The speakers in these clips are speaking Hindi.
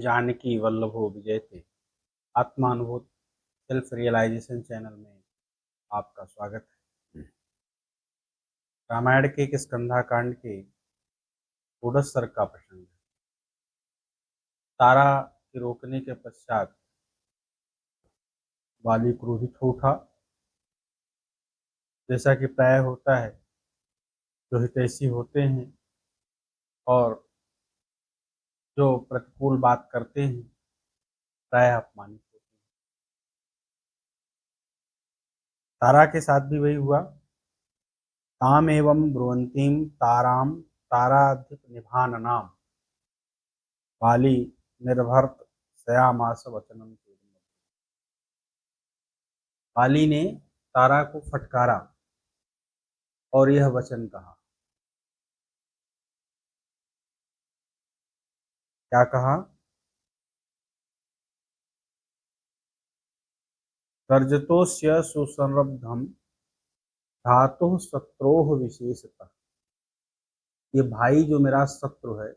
जानकी वल्लभो विजयते आत्मानुभूत सेल्फ रियलाइजेशन चैनल में आपका स्वागत है। रामायण के एक स्कंधाकांड के षोडश सर्ग का प्रसंग है। तारा के रोकने के पश्चात वाली क्रोधित हो उठा। जैसा कि प्राय होता है, जो हितैषी होते हैं और जो प्रतिकूल बात करते हैं प्राय अपमानित होते हैं। तारा के साथ भी वही हुआ। ताम एवं ब्रुवंतीम ताराम ताराधिप निभाननाम वाली निर्भर्त सयामास वचनम। वाली ने तारा को फटकारा और यह वचन कहा। क्या कहा? गर्जतोस्य सुसंरब्धम धातु शत्रोह विशेषतः। ये भाई जो मेरा शत्रु है,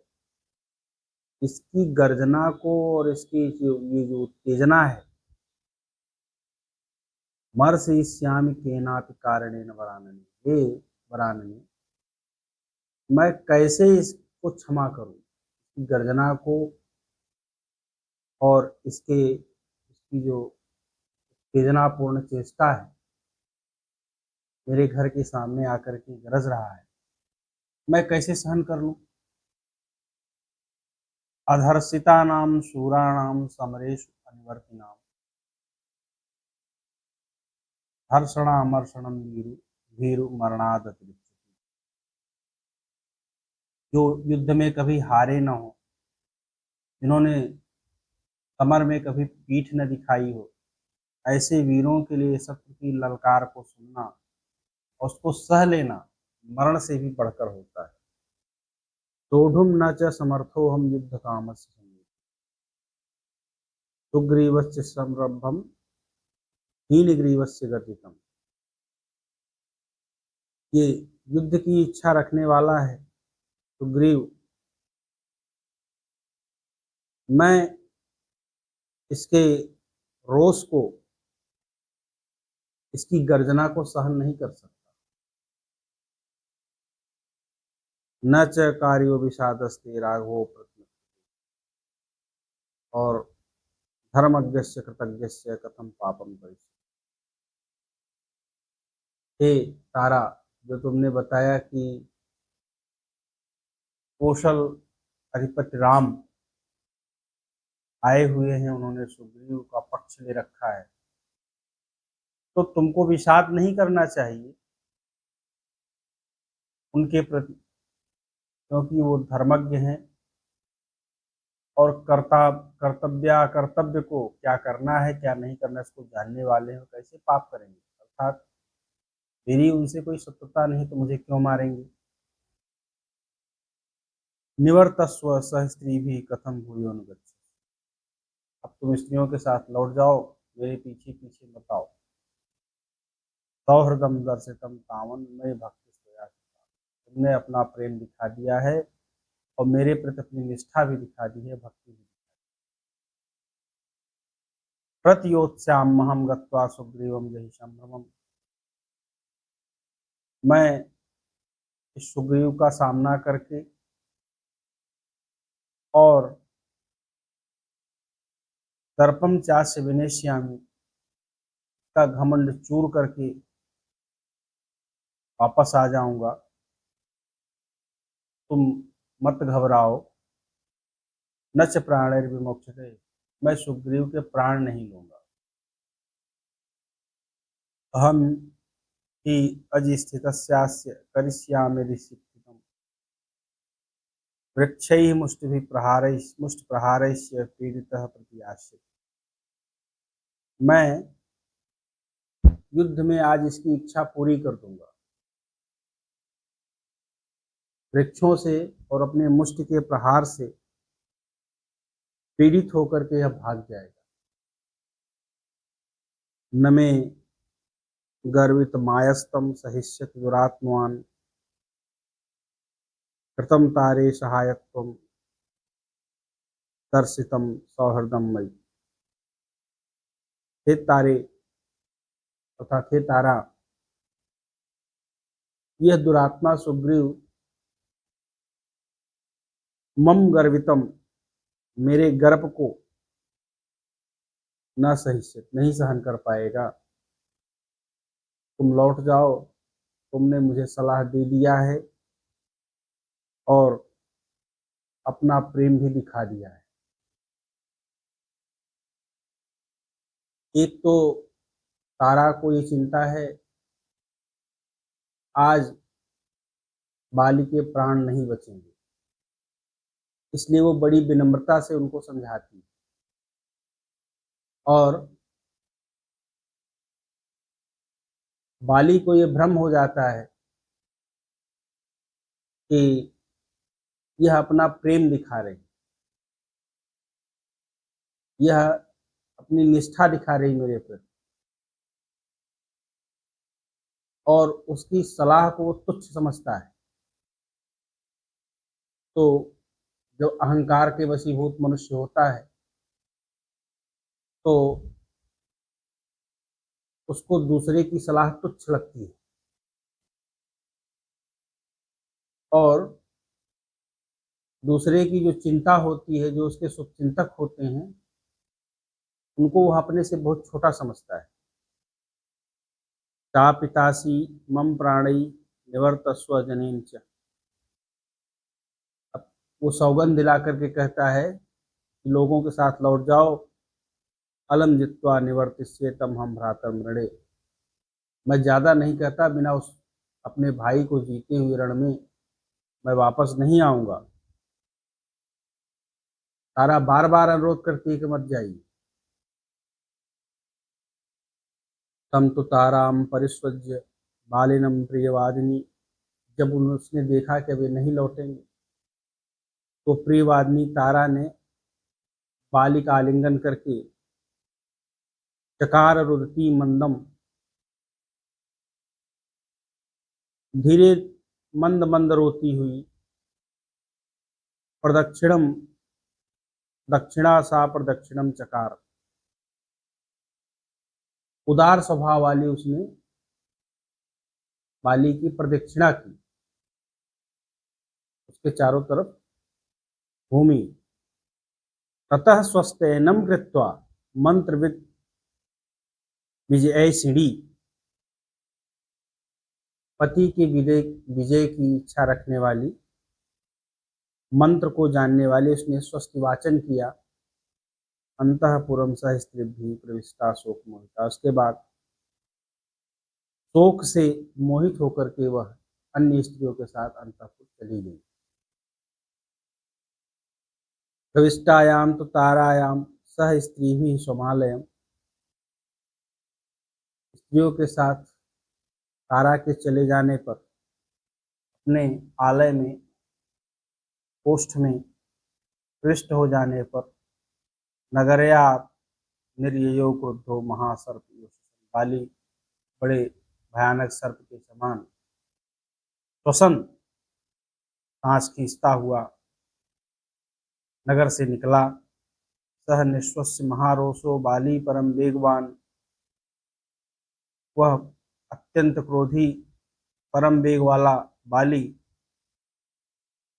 इसकी गर्जना को और इसकी ये जो उत्तेजना है, मर्शयिष्यामि केनापि कारणेन वरानने, हे वरानने, मैं कैसे इसको क्षमा करूं? इसकी गर्जना को और इसकी जो उत्तेजनापूर्ण चेष्टा है, मेरे घर के सामने आकर के गरज रहा है, मैं कैसे सहन कर लूं? अधर्षितानां शूराणां समरेषु अनिवर्तिनां हर्षणामर्षणं भीरु मरणाद अतिरिक्त। जो युद्ध में कभी हारे न हो, जिन्होंने समर में कभी पीठ न दिखाई हो, ऐसे वीरों के लिए शत्रु की ललकार को सुनना और उसको सह लेना मरण से भी बढ़कर होता है। सोढ़ुम न च समर्थो हम युद्ध कामस्य सुग्रीवस्य संरंभम हीनग्रीवस्य गर्जितम। ये युद्ध की इच्छा रखने वाला है सुग्रीव, मैं इसके रोष को, इसकी गर्जना को सहन नहीं कर सकता। न च कार्यो विषादस्ते राघवो प्रति, और धर्मज्ञस्य कृतज्ञस्य कथम पापम करिष्ये। हे तारा, जो तुमने बताया कि कौशल अधिपति राम आए हुए हैं, उन्होंने सुग्रीव का पक्ष ले रखा है, तो तुमको विषाद नहीं करना चाहिए उनके प्रति, क्योंकि वो धर्मज्ञ हैं और कर्तव्य को क्या करना है क्या नहीं करना इसको जानने वाले हैं। कैसे पाप करेंगे? अर्थात मेरी उनसे कोई शत्रुता नहीं, तो मुझे क्यों मारेंगे? निवर्तस्व सह स्त्री भी कथम भूयोनुगच्छ। अब तुम स्त्रियों के साथ लौट जाओ, मेरे पीछे पीछे मत आओ। सौहृदम दर्शितम तावन मैं भक्ति सोया। तुमने अपना प्रेम दिखा दिया है और मेरे प्रति अपनी निष्ठा भी दिखा दी है, भक्ति भी। प्रत्योत्स्याम्यहं गत्वा सुग्रीवं जहि संभ्रमम्। मैं इस सुग्रीव का सामना करके और दर्पम चास्य विनेश्यामि का घमंड चूर करके वापस आ जाऊंगा। तुम मत घबराओ। न च प्राणैर्विमोक्ष्यते, मैं सुग्रीव के प्राण नहीं लूंगा। अहम ही अजिस्थितस्यास्य करिष्यामि ऋषित्वम् वृक्षैः मुष्टिप्रहारैश्च पीडितः प्रतियास्यति। मैं युद्ध में आज इसकी इच्छा पूरी कर दूंगा। वृक्षों से और अपने मुष्टि के प्रहार से पीड़ित होकर के यह भाग जाएगा। न मे गर्वित मायस्तम सहिष्यति दुरात्मान कृतम तारे सहायत्वम दर्शितम सौहृदम मई। हे तारे तथा हे तारा, यह दुरात्मा सुग्रीव मम गर्वितम, मेरे गर्भ को न सहिष्यत, नहीं सहन कर पाएगा। तुम लौट जाओ, तुमने मुझे सलाह दे दिया है और अपना प्रेम भी दिखा दिया है। एक तो तारा को ये चिंता है आज बाली के प्राण नहीं बचेंगे, इसलिए वो बड़ी विनम्रता से उनको समझाती है। और बाली को ये भ्रम हो जाता है कि यह अपना प्रेम दिखा रही, यह अपनी निष्ठा दिखा रही मेरे प्रति, और उसकी सलाह को वो तुच्छ समझता है। तो जब अहंकार के वशीभूत मनुष्य होता है तो उसको दूसरे की सलाह तुच्छ लगती है, और दूसरे की जो चिंता होती है, जो उसके शुभचिंतक होते हैं, उनको वह अपने से बहुत छोटा समझता है। ता पितासी मम प्राणी निवर्तस्व जनेन च। अब वो सौगंध दिला करके कहता है कि लोगों के साथ लौट जाओ, अलम जित्वा निवर्तिष्येतम हम भ्रातर मृणे। मैं ज़्यादा नहीं कहता, बिना उस अपने भाई को जीते हुए रण में मैं वापस नहीं आऊँगा। तारा बार बार अनुरोध करती है कि मत जाइए। तम तो ताराम परिस्वज्य बालिनम प्रियवादिनी। जब उसने देखा कि वे नहीं लौटेंगे तो प्रियवादिनी तारा ने बाली का आलिंगन करके चकार रुदती मंदम, धीरे मंद मंद रोती हुई, प्रदक्षिणम दक्षिणा सा प्रदक्षिणम चकार, उदार स्वभाव वाली उसने बाली की प्रदक्षिणा की, उसके चारों तरफ घूमी। ततः स्वस्तेनम कृत्वा मंत्रविद विजयशिणी। पति के विजय की इच्छा रखने वाली, मंत्र को जानने वाली उसने स्वस्ति वाचन किया। अंतःपुरम सह स्त्रीभि प्रविष्टा शोक मोहिता। उसके बाद शोक से मोहित होकर के वह अन्य स्त्रियों के साथ अंतःपुर चली गई। प्रविष्टायाम तो तारायाम सह स्त्रीभि स्वमालयम। स्त्रियों के साथ तारा के चले जाने पर, अपने आलय में कोष्ठ में प्रविष्ट हो जाने पर, नगरया निर्ययो क्रुद्धो महासर्प। बाली बड़े भयानक सर्प के समान श्वसन सांस खींचता हुआ नगर से निकला। सह निश्वस्य महारोषो बाली परम वेगवान। वह अत्यंत क्रोधी परम वेग वाला बाली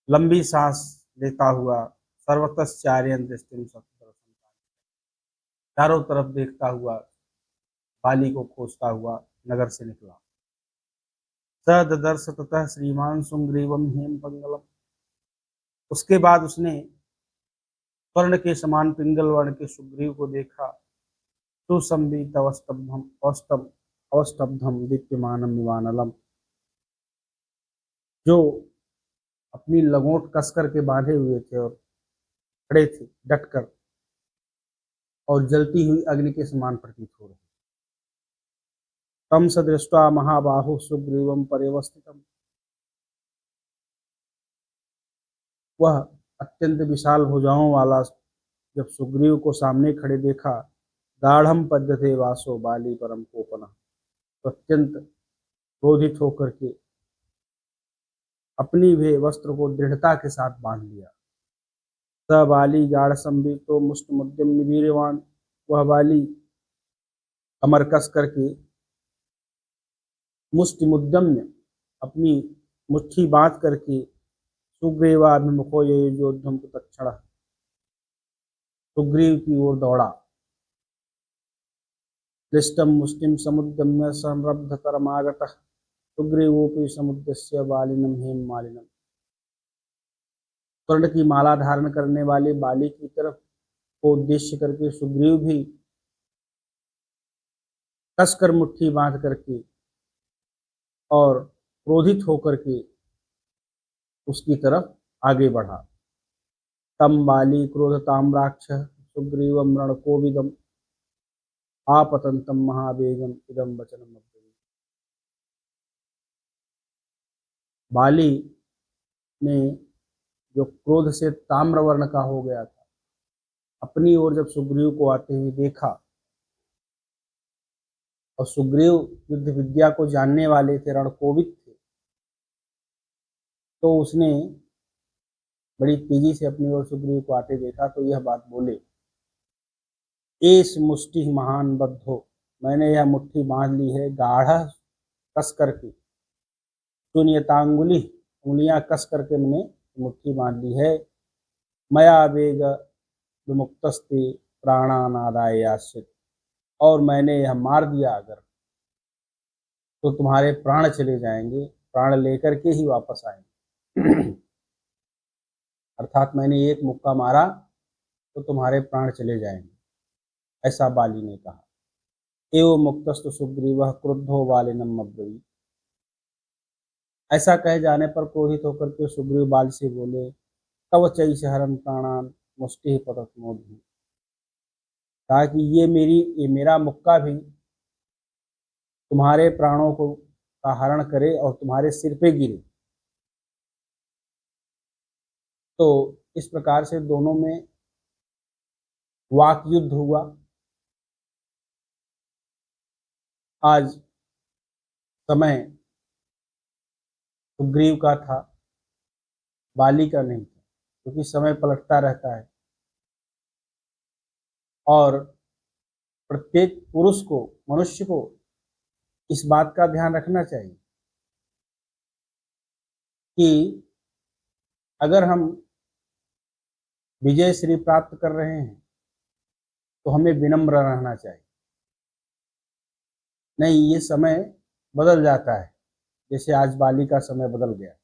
लंबी सांस लेता हुआ सर्वतश्चार्यन दृष्टि चारों तरफ देखता हुआ बाली को खोजता हुआ नगर से निकला। स ददर्श ततः श्रीमान सुग्रीवम हेम पंगलम। उसके बाद उसने स्वर्ण के समान पिंगल वर्ण के सुग्रीव को देखा। सुसंबित अवस्तब्धम दीप्यमानम विमानलम। जो अपनी लगोट कस करके बांधे हुए थे और खड़े थे डटकर, और जलती हुई अग्नि के समान प्रतीत हो रहे। तम सदृष्ट्वा महाबाहु सुग्रीवम पर्यवस्थितम। वह अत्यंत विशाल भुजाओं वाला जब सुग्रीव को सामने खड़े देखा, गाढ़म पद्यते वासो बाली परम कोपना। तो अत्यंत क्रोधित होकर के अपनी वे वस्त्र को दृढ़ता के साथ बांध लिया। स बाली गाढ़ संबितो मुष्टमुद्यम वीर्यवान, वह बाली कमर कस करके मुष्टिमुद्यम्य अपनी मुट्ठी बांध करके सुग्रीवाभिमुखो योद्धुम तत्क्षण सुग्रीव की ओर दौड़ा। क्लिष्टम मुष्टिम समुद्यम्य संरब्धतरमागतः सुग्रीवोपि समुद्यस्य बालिनम हेम मालिनम। स्वर्ण की माला धारण करने वाले बाली की तरफ को उद्देश्य करके सुग्रीव भी कसकर मुट्ठी बांध करके और क्रोधित होकर के उसकी तरफ आगे बढ़ा। तम बाली क्रोधताम्राक्ष सुग्रीवम रणकोविदम आपतंतम महावेगम इदम वचनम अब्रवीत। बाली ने जो क्रोध से ताम्रवर्ण का हो गया था, अपनी ओर जब सुग्रीव को आते हुए देखा, और सुग्रीव युद्ध विद्या को जानने वाले थे, रणकोविद थे, तो उसने बड़ी तेजी से अपनी ओर सुग्रीव को आते देखा तो यह बात बोले, एस मुष्टि महान बद्धो, मैंने यह मुट्ठी बांध ली है गाढ़ा कस करके, शून्यतांगुली उंगलियां कस करके मैंने मुट्ठी बांध ली है। मया वेग विमुक्तस्ते प्राणानादाय आश्रित, और मैंने यह मार दिया अगर तो तुम्हारे प्राण चले जाएंगे, प्राण लेकर के ही वापस आएंगे। अर्थात मैंने एक मुक्का मारा तो तुम्हारे प्राण चले जाएंगे, ऐसा बाली ने कहा। एवं मुक्तस्तु सुग्रीवः क्रुद्धो बालिनम अब्रवीत्। ऐसा कहे जाने पर क्रोधित होकर के सुग्रीव बाल से बोले, तव चैष हरन प्राणान मुष्टि पतत मोधि। कहा कि ये मेरा मुक्का भी तुम्हारे प्राणों को का हरण करे और तुम्हारे सिर पे गिरे। तो इस प्रकार से दोनों में वाक युद्ध हुआ। आज समय सुग्रीव का था, बाली का नहीं था, क्योंकि समय पलटता रहता है और प्रत्येक पुरुष को, मनुष्य को इस बात का ध्यान रखना चाहिए कि अगर हम विजय श्री प्राप्त कर रहे हैं तो हमें विनम्र रहना चाहिए। नहीं, ये समय बदल जाता है, जैसे आज बाली का समय बदल गया।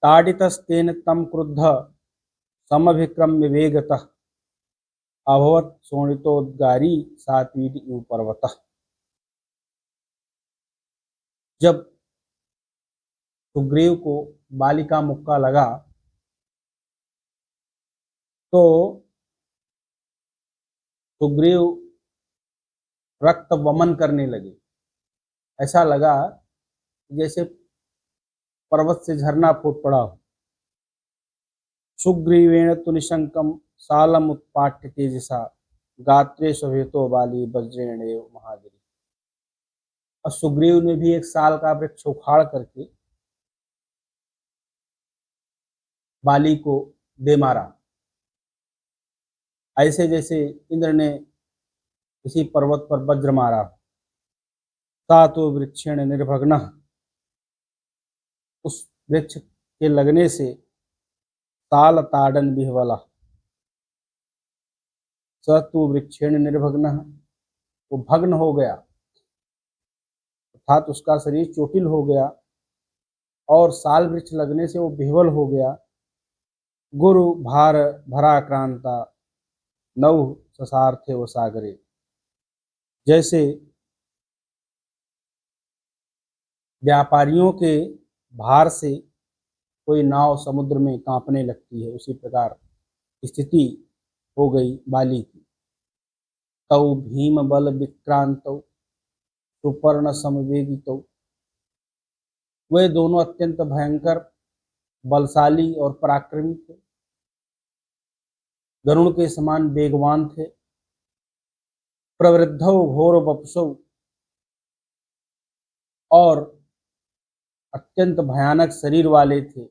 ताडितस्तेन तम क्रुद्ध समभिक्रम्य वेगतः अभवत शोणितोद्गारी सात्वीत इव पर्वतः। जब सुग्रीव को बाली का मुक्का लगा तो सुग्रीव रक्त वमन करने लगे। ऐसा लगा जैसे पर्वत से झरना फूट पड़ा हो। सुग्रीवेण तु निशंकम सालम उत्पाट्य तेजसा गात्रे शोभितो बाली वज्रेण महागिरी। और सुग्रीव ने भी एक साल का वृक्ष उखाड़ करके बाली को दे मारा, ऐसे जैसे इंद्र ने किसी पर्वत पर वज्र मारा। तातो वृक्षेण निर्भग्न, उस वृक्ष के लगने से ताल ताड़न विह्वला। सतु वृक्षेण निर्भग्न, वो भग्न हो गया, अर्थात उसका शरीर चोटिल हो गया और साल वृक्ष लगने से वो विह्वल हो गया। गुरु भार भराक्रांता नौ ससार्थे वो सागरे, जैसे व्यापारियों के भार से कोई नाव समुद्र में कांपने लगती है, उसी प्रकार स्थिति हो गई बाली की। तौ भीम बल विक्रांतौ सुपर्ण समवेगितौ, वे दोनों अत्यंत भयंकर, बलशाली और पराक्रमी थे, गरुण के समान वेगवान थे। प्रवृद्धौ घोर वपुषौ, और अत्यंत भयानक शरीर वाले थे।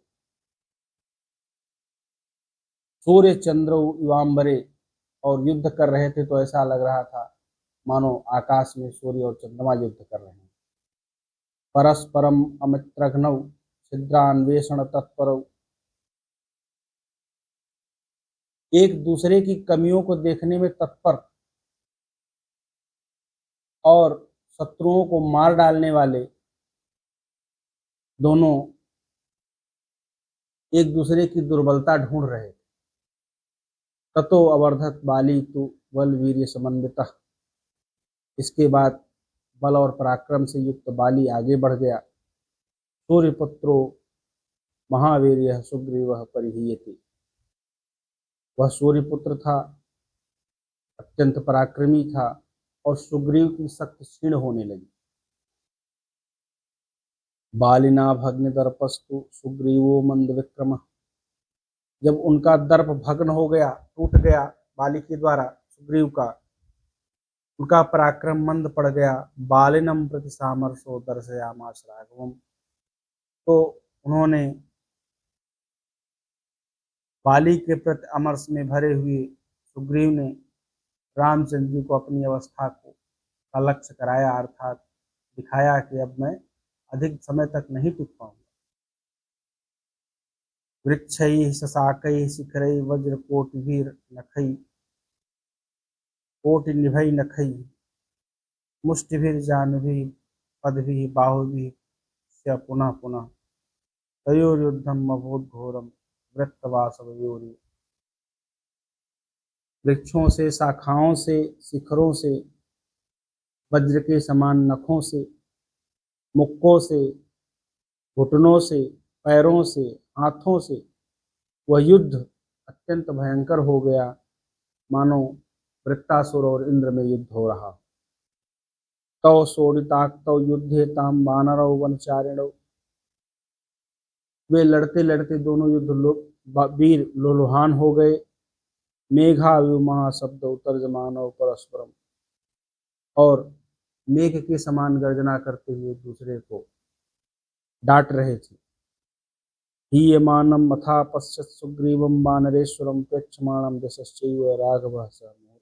सूर्य चंद्र युवांबरे, और युद्ध कर रहे थे तो ऐसा लग रहा था मानो आकाश में सूर्य और चंद्रमा युद्ध कर रहे हैं। परस्परम अमित्रघ्नौ छिद्रान्वेषण तत्परौ, एक दूसरे की कमियों को देखने में तत्पर और शत्रुओं को मार डालने वाले दोनों एक दूसरे की दुर्बलता ढूंढ रहे थे। ततो अवर्धत बाली तु बल वीर्य समन्वितः, इसके बाद बल और पराक्रम से युक्त बाली आगे बढ़ गया। सूर्यपुत्रो महावीर्य सुग्रीवः परिहीयते, वह सूर्यपुत्र था, अत्यंत पराक्रमी था, और सुग्रीव की शक्ति क्षीण होने लगी। बालिना भग्न दर्पस्तु सुग्रीवो मंद विक्रम, जब उनका दर्प भग्न हो गया, टूट गया बाली के द्वारा सुग्रीव का, उनका पराक्रम मंद पड़ गया। बालिनम प्रति सामर्शो दर्शयामास राघवम, तो उन्होंने बाली के प्रति अमरस में भरे हुए सुग्रीव ने रामचंद्र जी को अपनी अवस्था को का लक्ष्य कराया, अर्थात दिखाया कि अब मैं अधिक समय तक नहीं टिक पाऊंगा। वृक्षैः शशाकैः शिखरैः वज्रकोटिभिर् नखैः कोटिनिभैः नखैः मुष्टिभिर्जानुभिः पद्भिः बाहुभिः च पुनः पुनः तयोर्युद्धम् अभूत् घोरम् वृत्तवासवयोरि, वृक्षों से, शाखाओं से, शिखरों से, वज्र के समान नखों से, मुक्कों से, घुटनों से, पैरों से, हाथों से वह युद्ध अत्यंत भयंकर हो गया, मानो वृत्तासुर और इंद्र में युद्ध हो रहा। तौ सोडिताक्तौ युद्धेताम वानरौ वनचारिणौ, वे लड़ते लड़ते दोनों वीर लोलुहान हो गए। मेघाव्यू महाशब्द तर्जमानौ परस्परम, और मेघ के समान गर्जना करते हुए दूसरे को डांट रहे थे। हीयमानं मथा पश्यत् सुग्रीवं वानरेश्वरं प्रेक्षमाणं दशश्चैव राघवः स मुहुर्मुहुः।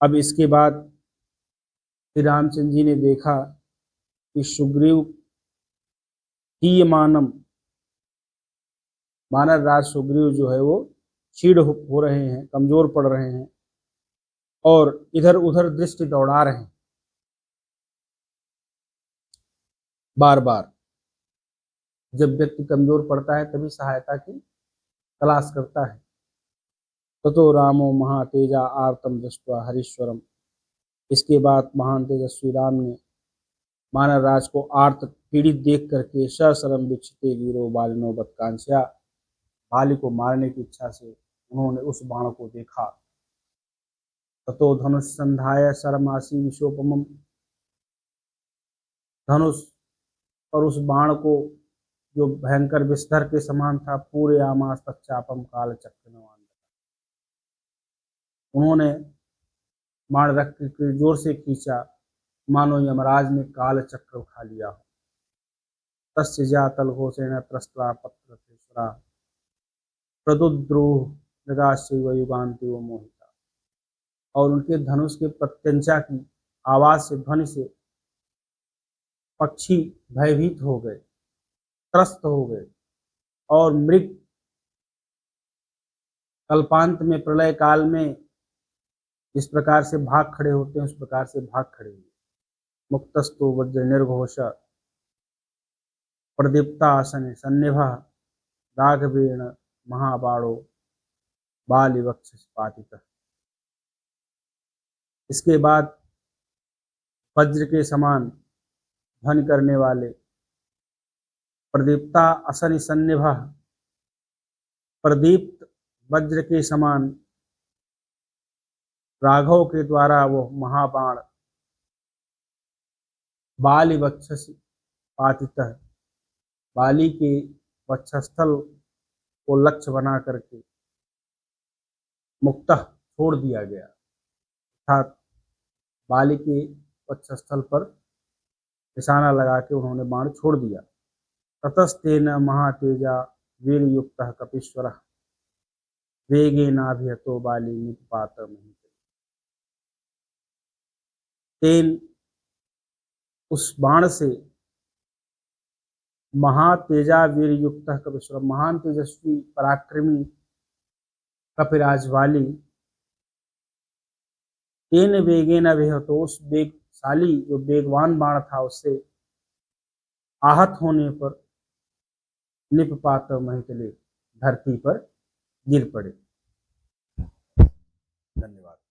अब इसके बाद श्री रामचंद्र जी ने देखा कि सुग्रीव हीयमानं, वानर राज सुग्रीव जो है वो क्षीण हो रहे हैं, कमजोर पड़ रहे हैं, और इधर उधर दृष्टि दौड़ा रहे हैं बार बार। जब व्यक्ति कमजोर पड़ता है तभी सहायता की तलाश करता है। ततो रामो महातेजा आर्तम दृष्ट्वा हरीश्वरम, इसके बाद महान तेजस्वी राम ने वानर राज को आर्त पीड़ित देख करके सशरम दीक्षिते वीरो बालिनो बतकांक्षा, बाली को मारने की इच्छा से उन्होंने उस बाण को देखा। ततो धनुष संधाय शरमासी विशोपमम, धनुष और उस बाण को जो भयंकर विस्तर के समान था, पूरे आमास तच्चापम काल चक्र, उन्होंने बाण रख के जोर से खींचा, मानो यमराज ने काल चक्र उठा लिया हो। तस्य जातल घोषेण त्रस्त्वा पत्र प्रदुद्रोह मृगाश्चैव युगान्ति वो मोहिता, और उनके धनुष के प्रत्यंचा की आवाज से, ध्वनि से पक्षी भयभीत हो गए, त्रस्त हो गए, और मृग कल्पांत में, प्रलय काल में जिस प्रकार से भाग खड़े होते हैं उस प्रकार से भाग खड़े हुए। मुक्तस्तु वज्र निर्घोष प्रदीप्तासन सन्निभः राघवेण महाबाणो बालिवक्ष पातितः, इसके बाद वज्र के समान ध्वनि करने वाले प्रदीप्ता असनि सन्निभः, प्रदीप्त वज्र के समान राघव के द्वारा वो महाबाण बाली वक्षस पातितः, बाली के वक्षस्थल को लक्ष्य बना करके मुक्तः छोड़ दिया गया, अर्थात बाली के वक्षस्थल पर निशाना लगा के उन्होंने बाण छोड़ दिया। ततस्तेन महातेजा वीर युक्त कपीश्वर वेगेनाभिहतो बाली निपात महितले। तेन उस बाण से महातेजा वीर युक्त कपीश्वर, महान तेजस्वी पराक्रमी कपिराज वाली, तेन वेगेन अभिहतो, उस वेगशाली जो वेगवान बाण था उससे आहत होने पर निपपात महितले, धरती पर गिर पड़े। धन्यवाद।